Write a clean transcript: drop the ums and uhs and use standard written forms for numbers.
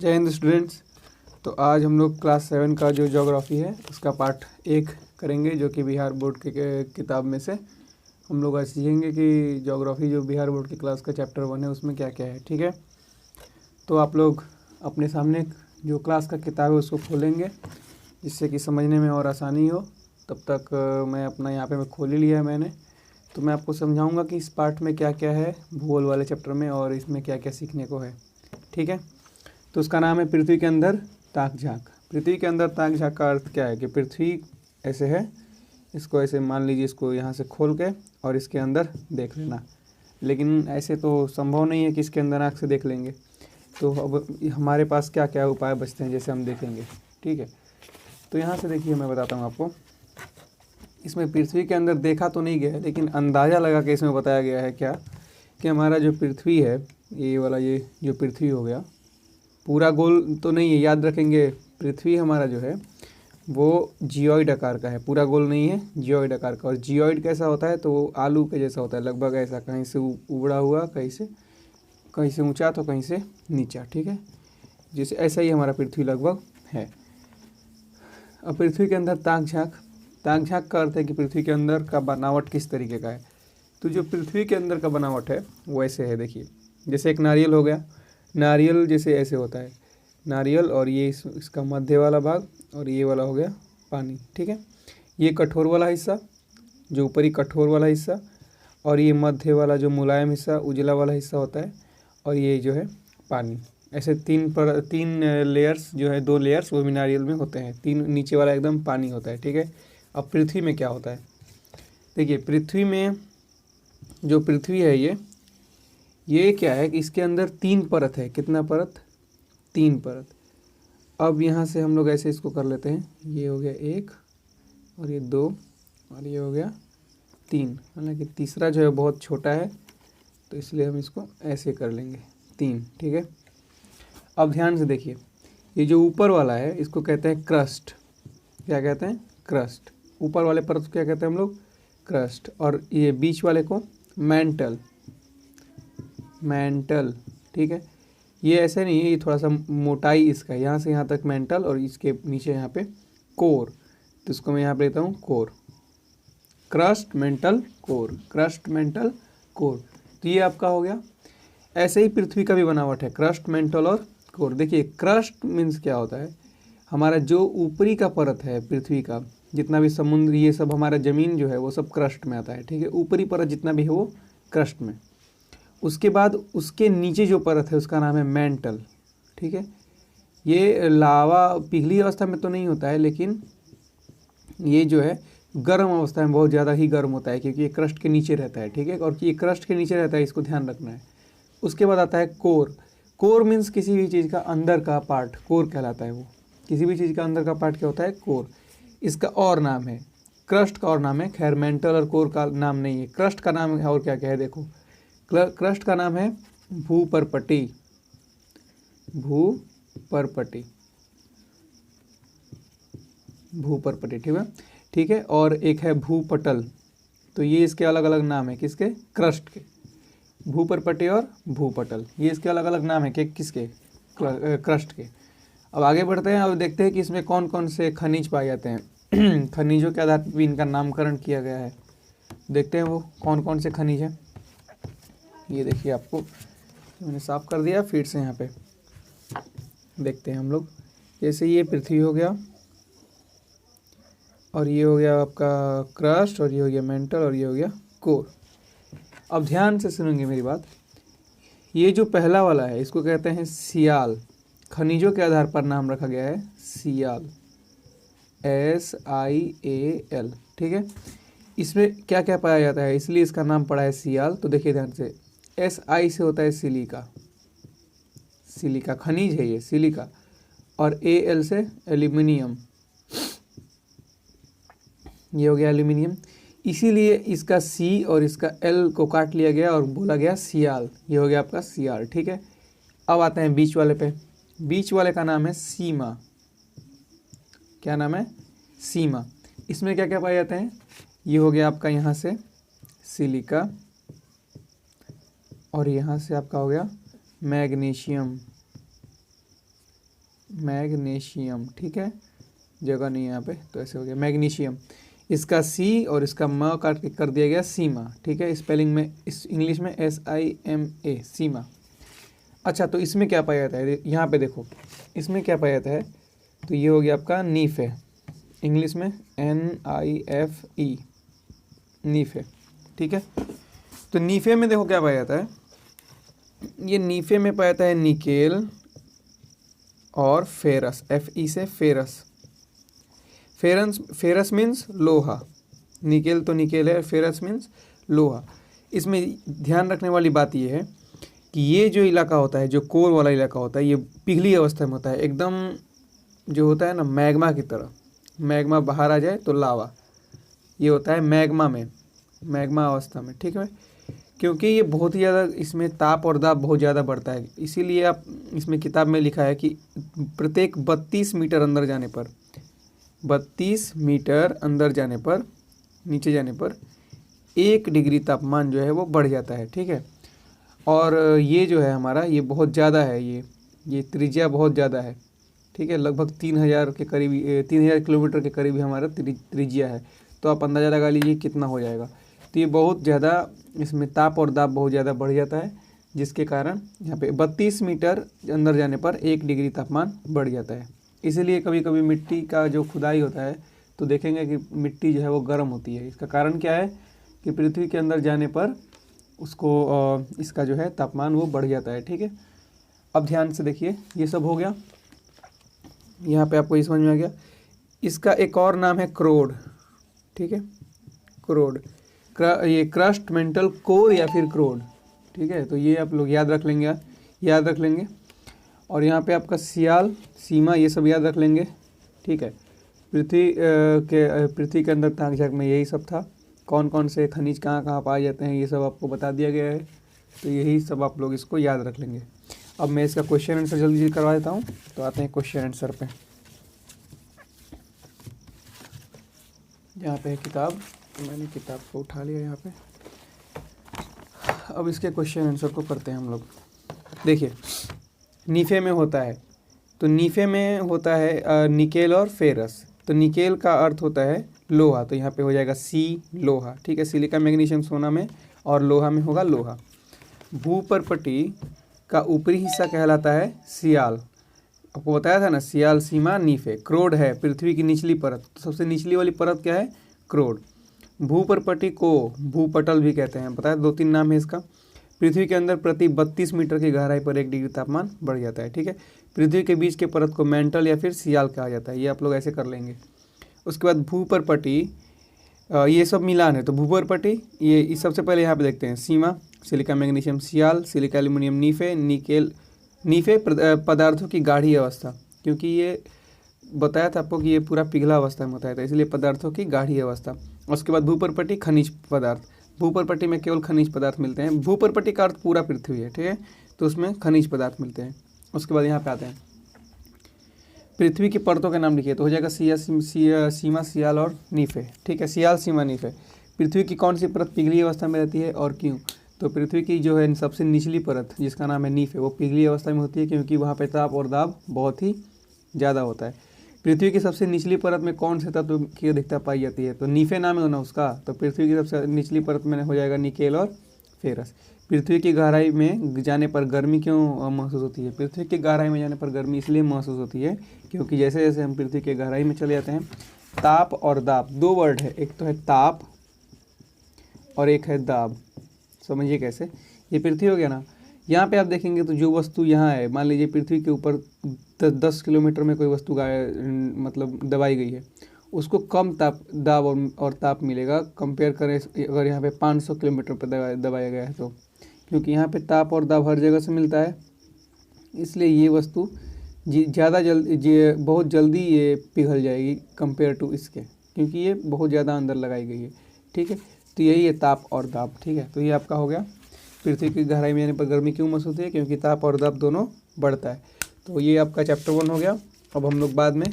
जय हिंद स्टूडेंट्स। तो आज हम लोग क्लास 7 का जो ज्योग्राफी है उसका पार्ट 1 करेंगे, जो कि बिहार बोर्ड के किताब में से हम लोग आज सीखेंगे कि ज्योग्राफी जो बिहार बोर्ड की क्लास का चैप्टर 1 है उसमें क्या क्या है। ठीक है, तो आप लोग अपने सामने जो क्लास का किताब है उसको खोलेंगे जिससे कि समझने में और आसानी हो। तब तक मैं अपना यहाँ पे मैं खोल ही लिया है मैंने। तो मैं आपको समझाऊंगा कि इस पार्ट में क्या क्या है भूगोल वाले चैप्टर में और इसमें क्या क्या सीखने को है। ठीक है, तो उसका नाम है पृथ्वी के अंदर ताक झांक। पृथ्वी के अंदर ताक झांक का अर्थ क्या है कि पृथ्वी ऐसे है, इसको ऐसे मान लीजिए, इसको यहाँ से खोल के और इसके अंदर देख लेना। लेकिन ऐसे तो संभव नहीं है कि इसके अंदर आँख से देख लेंगे। तो अब हमारे पास क्या क्या उपाय बचते हैं जैसे हम देखेंगे। ठीक है, तो यहाँ से देखिए मैं बताता हूँ आपको। इसमें पृथ्वी के अंदर देखा तो नहीं गया है, लेकिन अंदाज़ा लगा के इसमें बताया गया है क्या कि हमारा जो पृथ्वी है, ये वाला ये जो पृथ्वी हो गया, पूरा गोल तो नहीं है, याद रखेंगे। पृथ्वी हमारा जो है वो जियोइड आकार का है, पूरा गोल नहीं है, जियोइड आकार का। और जियोइड कैसा होता है तो वो आलू के जैसा होता है, लगभग ऐसा, कहीं से उबड़ा हुआ, कहीं से ऊंचा तो कहीं से नीचा। ठीक है, जैसे ऐसा ही हमारा पृथ्वी लगभग है। अब पृथ्वी के अंदर ताक झांक, ताक झांक का अर्थ है कि पृथ्वी के अंदर का बनावट किस तरीके का है। तो जो पृथ्वी के अंदर का बनावट है वो ऐसे है। देखिए, जैसे एक नारियल हो गया, नारियल जैसे ऐसे होता है नारियल, और ये इसका मध्य वाला भाग, और ये वाला हो गया पानी। ठीक है, ये कठोर वाला हिस्सा, जो ऊपरी कठोर वाला हिस्सा, और ये मध्य वाला जो मुलायम हिस्सा, उजला वाला हिस्सा होता है, और ये जो है पानी। ऐसे तीन लेयर्स जो है, 2 लेयर्स वो भी नारियल में होते हैं। नीचे वाला एकदम पानी होता है। ठीक है, अब पृथ्वी में क्या होता है, देखिए पृथ्वी में जो पृथ्वी है ये क्या है कि इसके अंदर 3 परत है। कितना परत? 3 परत। अब यहाँ से हम लोग ऐसे इसको कर लेते हैं, ये हो गया 1, और ये 2, और ये हो गया 3। हालांकि तीसरा जो है बहुत छोटा है, तो इसलिए हम इसको ऐसे कर लेंगे 3। ठीक है, अब ध्यान से देखिए, ये जो ऊपर वाला है इसको कहते हैं क्रस्ट। क्या कहते हैं? क्रस्ट। ऊपर वाले परत को क्या कहते हैं हम लोग? क्रस्ट। और ये बीच वाले को मैंटल। मैंटल, ठीक है, ये ऐसे नहीं है, ये थोड़ा सा मोटाई इसका, यहाँ से यहाँ तक मेंटल, और इसके नीचे यहाँ पे कोर। तो इसको मैं यहाँ पे लेता हूँ core. Crust, mental, core, crust, mental, core. तो ये आपका हो गया। ऐसे ही पृथ्वी का भी बनावट है, क्रस्ट, मेंटल और कोर। देखिए क्रस्ट मीन्स क्या होता है, हमारा जो ऊपरी का परत है पृथ्वी का, जितना भी समुद्र, ये सब हमारा ज़मीन जो है वो सब क्रस्ट में आता है। ठीक है, ऊपरी परत जितना भी है वो क्रस्ट में। उसके बाद उसके नीचे जो परत है उसका नाम है मेंटल। ठीक है, ये लावा पिघली अवस्था में तो नहीं होता है, लेकिन ये जो है गर्म अवस्था में बहुत ज़्यादा ही गर्म होता है, क्योंकि ये क्रस्ट के नीचे रहता है। ठीक है, और ये क्रस्ट के नीचे रहता है, इसको ध्यान रखना है। उसके बाद आता है कोर। कोर मीन्स किसी भी चीज़ का अंदर का पार्ट, कोर कहलाता है वो। किसी भी चीज़ का अंदर का पार्ट क्या होता है? कोर। इसका और नाम है, क्रस्ट का और नाम है। खैर मेंटल और कोर का नाम नहीं है, क्रस्ट का नाम है। और क्या क्या है देखो, क्रस्ट का नाम है भूपर्पटी। भूपर्पटी, भूपर्पटी। ठीक है, ठीक है, और एक है भूपटल। तो ये इसके अलग अलग नाम है, किसके? क्रस्ट के। भूपर्पटी और भूपटल, ये इसके अलग अलग नाम है कि किसके? क्रस्ट के। अब आगे बढ़ते हैं, अब देखते हैं कि इसमें कौन कौन से खनिज पाए जाते हैं। खनिजों के आधार पर भी इनका नामकरण किया गया है। देखते हैं वो कौन कौन से खनिज हैं। ये देखिए, आपको मैंने साफ कर दिया, फिर से यहाँ पे देखते हैं हम लोग। जैसे ये पृथ्वी हो गया, और ये हो गया आपका क्रस्ट, और ये हो गया मेंटल, और ये हो गया कोर। अब ध्यान से सुनेंगे मेरी बात। ये जो पहला वाला है इसको कहते हैं सियाल। खनिजों के आधार पर नाम रखा गया है सियाल, SIAL। ठीक है, इसमें क्या क्या पाया जाता है, इसलिए इसका नाम पड़ा है सियाल। तो देखिए ध्यान से, SI से होता है सिलिका, सिलिका खनिज है ये, सिलिका। और AL से एल्यूमिनियम, ये हो गया एल्यूमिनियम। इसीलिए इसका C और इसका L को काट लिया गया और बोला गया सियाल। ये हो गया आपका सियाल। ठीक है, अब आते हैं बीच वाले पे। बीच वाले का नाम है सीमा। क्या नाम है? सीमा। इसमें क्या क्या पाए जाते हैं? ये हो गया आपका यहाँ से सिलिका, और यहाँ से आपका हो गया मैग्नीशियम। मैग्नीशियम, ठीक है, जगह नहीं है यहाँ पे तो ऐसे हो गया मैग्नीशियम। इसका सी और इसका म काट के कर दिया गया सीमा, ठीक है, स्पेलिंग में इस इंग्लिश में SIMA, सीमा। अच्छा, तो इसमें क्या पाया जाता है, यहाँ पे देखो इसमें क्या पाया जाता है, तो ये हो गया आपका नीफे, इंग्लिश में NIFE, नीफे, ठीक है। तो नीफे में देखो क्या पाया जाता है, ये नीफे में पाया जाता है निकेल और फेरस, FE से फेरस। फेरस मीन्स लोहा, निकेल तो निकेल है, फेरस मीन्स लोहा। इसमें ध्यान रखने वाली बात ये है कि ये जो इलाका होता है, जो कोर वाला इलाका होता है, ये पिघली अवस्था में होता है, एकदम जो होता है ना मैग्मा की तरह, मैग्मा बाहर आ जाए तो लावा, ये होता है मैग्मा में, मैग्मा अवस्था में, ठीक है। क्योंकि ये बहुत ही ज़्यादा, इसमें ताप और दाब बहुत ज़्यादा बढ़ता है, इसीलिए आप इसमें किताब में लिखा है कि प्रत्येक 32 मीटर अंदर जाने पर, 32 मीटर अंदर जाने पर, नीचे जाने पर 1 डिग्री तापमान जो है वो बढ़ जाता है, ठीक है। और ये जो है हमारा, ये बहुत ज़्यादा है, ये त्रिज्या बहुत ज़्यादा है, ठीक है, लगभग 3000 के करीब, 3000 किलोमीटर के करीब हमारा त्रिज्या है। तो आप अंदाज़ा लगा लीजिए कितना हो जाएगा। तो ये बहुत ज़्यादा, इसमें ताप और दाब बहुत ज़्यादा बढ़ जाता है, जिसके कारण यहाँ पे 32 मीटर अंदर जाने पर 1 डिग्री तापमान बढ़ जाता है। इसीलिए कभी कभी मिट्टी का जो खुदाई होता है तो देखेंगे कि मिट्टी जो है वो गर्म होती है। इसका कारण क्या है कि पृथ्वी के अंदर जाने पर उसको इसका जो है तापमान वो बढ़ जाता है, ठीक है। अब ध्यान से देखिए, ये सब हो गया, यहाँ पे आपको ये समझ में आ गया। इसका एक और नाम है क्रोड, ठीक है, क्रोड, ये क्रस्ट मेंटल कोर या फिर क्रोड, ठीक है। तो ये आप लोग याद रख लेंगे, और यहाँ पे आपका सियाल, सीमा, ये सब याद रख लेंगे, ठीक है। पृथ्वी के अंदर ताक झाक में यही सब था। कौन कौन से खनिज कहाँ कहाँ पाए जाते हैं ये सब आपको बता दिया गया है, तो यही सब आप लोग इसको याद रख लेंगे। अब मैं इसका क्वेश्चन आंसर जल्दी करवा देता हूँ, तो आते हैं क्वेश्चन आंसर पे। यहाँ पे है किताब, तो मैंने किताब को उठा लिया यहाँ पे। अब इसके क्वेश्चन आंसर को करते हैं हम लोग। देखिए, नीफे में होता है, तो नीफे में होता है निकेल और फेरस। तो निकेल का अर्थ होता है लोहा, तो यहाँ पे हो जाएगा सी, लोहा, ठीक है। सिलिका मैग्नीशियम सोना में, और लोहा में होगा लोहा। भूपर्पटी का ऊपरी हिस्सा कहलाता है सियाल, आपको बताया था ना, सियाल, सीमा, नीफे। क्रोड है पृथ्वी की निचली परत, तो सबसे निचली वाली परत क्या है, क्रोड। भूपर्पटी को भूपटल भी कहते हैं, बताया 2-3 नाम है इसका। पृथ्वी के अंदर प्रति 32 मीटर की गहराई पर 1 डिग्री तापमान बढ़ जाता है, ठीक है। पृथ्वी के बीच के परत को मेंटल या फिर सियाल कहा जाता है, ये आप लोग ऐसे कर लेंगे। उसके बाद भूपर्पटी, ये सब मिलान है, तो भूपर्पटी, ये सबसे पहले यहाँ पे देखते हैं, सीमा, सिलिका मैग्नीशियम सियाल, सिलिका एल्यूमिनियम नीफे, निकेल नीफे पदार्थों की गाढ़ी अवस्था, क्योंकि ये बताया था आपको कि ये पूरा पिघला अवस्था में होता है, तो इसलिए पदार्थों की गाढ़ी अवस्था। उसके बाद भूपर्पटी, खनिज पदार्थ। भूपर्पटी में केवल खनिज पदार्थ मिलते हैं। भूपर्पटी का अर्थ पूरा पृथ्वी है, ठीक है, तो उसमें खनिज पदार्थ मिलते हैं। उसके बाद यहाँ पे आते हैं, पृथ्वी की परतों के नाम लिखिए, तो हो जाएगा सीमा, सियाल और नीफे, ठीक है। सियाल, सीमा, नीफे। पृथ्वी की कौन सी परत पिघली अवस्था में रहती है और क्यों? तो पृथ्वी की जो है सबसे निचली परत, जिसका नाम है नीफे, वो पिघली अवस्था में होती है, क्योंकि वहाँ पे ताप और दाब बहुत ही ज़्यादा होता है। पृथ्वी की सबसे निचली परत में कौन से तत्व की अधिकता पाई जाती है? तो नीफे नाम है ना उसका, तो पृथ्वी की सबसे निचली परत में हो जाएगा निकेल और फेरस। पृथ्वी की गहराई में जाने पर गर्मी क्यों महसूस होती है? पृथ्वी की गहराई में जाने पर गर्मी इसलिए महसूस होती है क्योंकि जैसे जैसे हम पृथ्वी की गहराई में चले जाते हैं, ताप और दाब, 2 वर्ड है, एक तो है ताप और एक है दाब। समझिए कैसे, ये पृथ्वी हो गया ना, यहाँ पे आप देखेंगे तो जो वस्तु यहाँ है, मान लीजिए पृथ्वी के ऊपर 10 किलोमीटर में कोई वस्तु मतलब दबाई गई है, उसको कम दाब और ताप मिलेगा कंपेयर करें अगर यहाँ पे 500 किलोमीटर पर दबाया गया है तो, क्योंकि यहाँ पे ताप और दाब हर जगह से मिलता है, इसलिए ये वस्तु बहुत जल्दी ये पिघल जाएगी कंपेयर टू इसके, क्योंकि ये बहुत ज़्यादा अंदर लगाई गई है, ठीक है। तो यही है ताप और दाब, ठीक है। तो ये आपका हो गया, पृथ्वी की गहराई में जाने पर गर्मी क्यों महसूस होती है? क्योंकि ताप और दाब दोनों बढ़ता है। तो ये आपका चैप्टर 1 हो गया। अब हम लोग बाद में